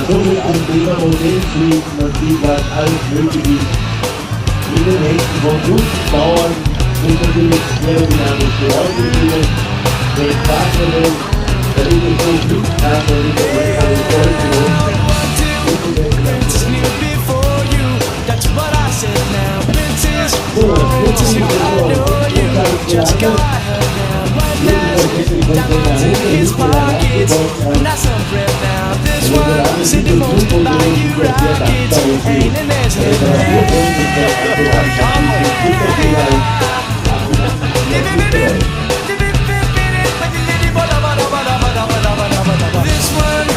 somit zum Thema Modellfliegen und wie das alles möglich ist. In den Händen von guten Bauern sind natürlich aerodynamische Ausbildungen, der Fahrmodell, der Überflug Flugtag und der Just go ahead now, one night, diamonds in his pockets, not some bread now. This one, sitting most to buy you rockets, ain't in his head. This one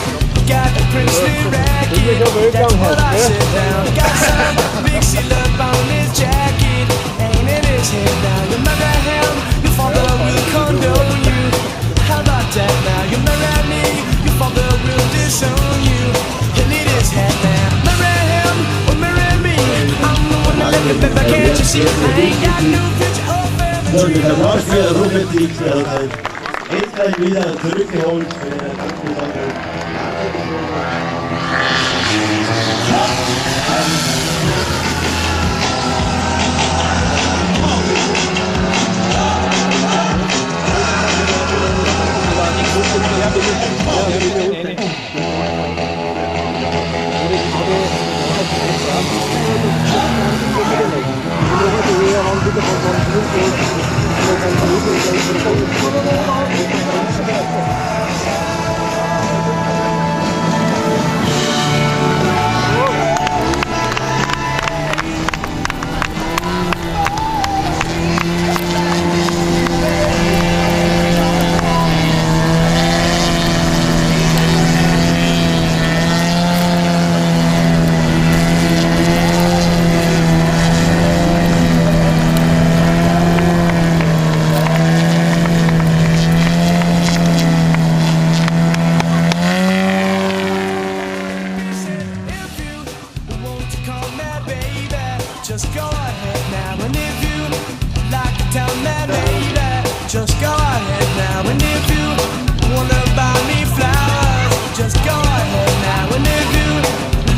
got the princely racket, that's what I sit down. Got some mixy love on his jacket, ain't in his head now. You marry him, your father will condone you. How about that now? You marry me, your father will disown you. He'll need his head now. Marry him or marry me, I'm the one that let me back, can't you see? I ain't got no future or family. So, der Marschall Robert Dixler hat jetzt gleich wieder zurückgeholt für den Abschlussangriff. Just go ahead now, and if you like to tell me, baby, just go ahead now, and if you wanna buy me flowers, just go ahead now, and if you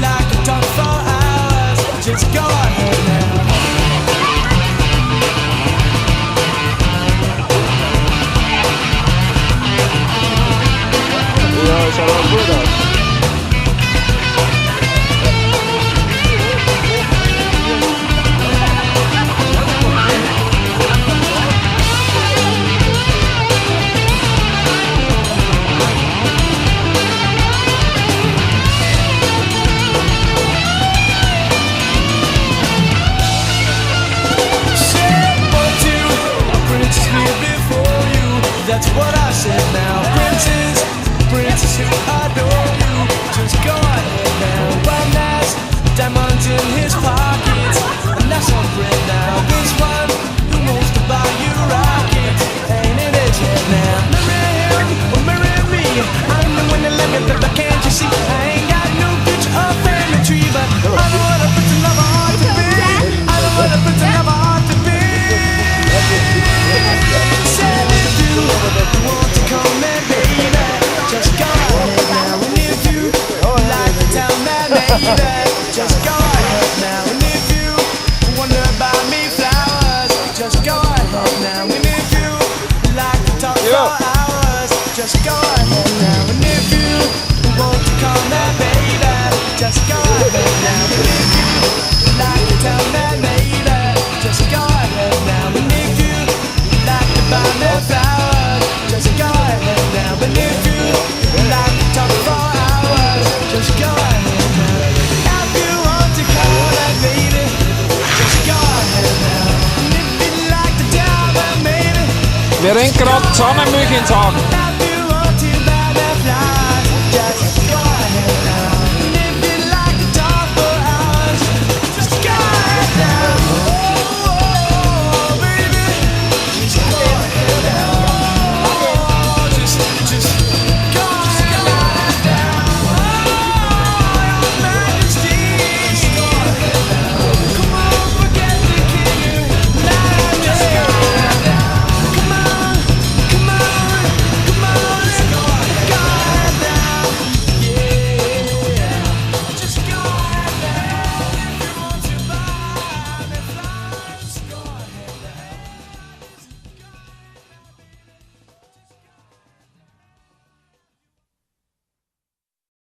like to talk for hours, just go ahead now. Ja, så var det bra. That's what I said now. Princess who adore you. Just go ahead now. One nice diamonds in his pockets, and that's on bread now. This one who wants to buy you rockets, ain't in his head now. Marry him or marry me, I'm the one that let me live, but can't you see? I ain't got no picture of family tree, but I know what a prince and lover ought to be. I know what a prince and lover ought to be. Said if you want to come and baby, just go ahead now. And if you like to tell me, baby, just go ahead now. And if you wonder about me flowers, just go ahead now. And if you like to talk for hours, just go ahead now. And if you want to call me baby, just go ahead now. And if you like to tell me, baby, just go ahead now. And if you like to buy me flowers, just go ahead now. But if you like to talk for hours, just go ahead now. If you want to call that baby, just go ahead now. And if you like to tell that baby, Wir rennen gerade zusammen ins Hagen.